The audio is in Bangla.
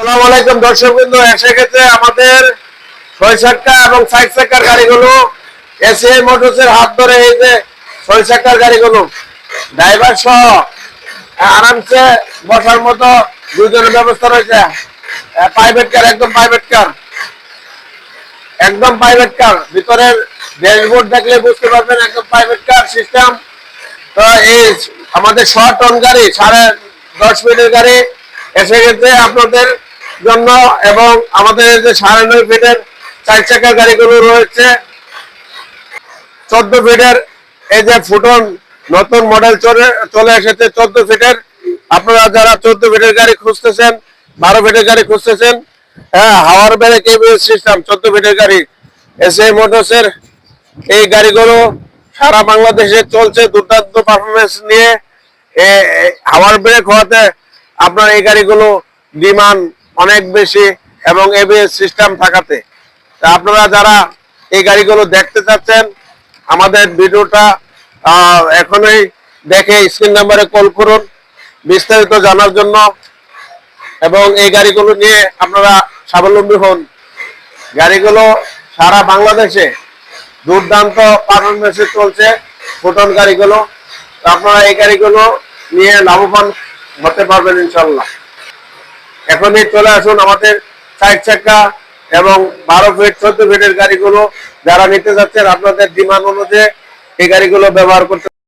আসসালামু আলাইকুম দর্শকবৃন্দ, এসে গেছে আমাদের 6 চাকা এবং 4 চাকার গাড়িগুলো। এসিআই মোটরসের হাত ধরে এই যে 6 চাকার গাড়িগুলো ড্রাইভার সহ আরামসে বসার মতো দুজনের ব্যবস্থা রয়েছে। প্রাইভেট কার, একদম প্রাইভেট কার। ভিতরের ড্যাশবোর্ড দেখলে বুঝতে পারবেন একদম প্রাইভেট কার সিস্টেম। তো এই আমাদের 100 টন গাড়ি, 10.5 ফিটের গাড়ি এসে গেছে আপনাদের জন্য। এবং আমাদের যে 9.5 ফিটের 4 চাকার গাড়িগুলো রয়েছে, 14 ফিটের এই যে ফুটন নতুন মডেল চলে এসেছে 14 ফিটের। আপনারা যারা 14 ফিটের গাড়ি খুঁজতেছেন, 12 ফিটের গাড়ি খুঁজতেছেন, হ্যাঁ, হাওয়ার ব্রেক এবিএস সিস্টেম 14 ফিটের গাড়ি এসিআই মোটরসের এই গাড়িগুলো সারা বাংলাদেশে চলছে দুর্দান্ত পারফরমেন্স নিয়ে। হাওয়ার ব্রেক হওয়াতে আপনার এই গাড়িগুলো ডিমান্ড অনেক বেশি এবং এবিএস সিস্টেম থাকাতে আপনারা যারা এই গাড়িগুলো দেখতে চাচ্ছেন আমাদের ভিডিওটা এখনই দেখে স্ক্রিন নাম্বারে কল করুন বিস্তারিত জানার জন্য এবং এই গাড়িগুলো নিয়ে আপনারা স্বাবলম্বী হন। গাড়িগুলো সারা বাংলাদেশে দুর্দান্ত পারফরমেন্সে চলছে ফুটন গাড়িগুলো। আপনারা এই গাড়িগুলো নিয়ে লাভবান হতে পারবেন ইনশাল্লাহ। এখনই চলে আসুন আমাদের 4 চাকা এবং 12 ফিট 14 ফিটের গাড়িগুলো যারা নিতে যাচ্ছেন আপনাদের ডিমান্ড অনুযায়ী এই গাড়িগুলো ব্যবহার করতে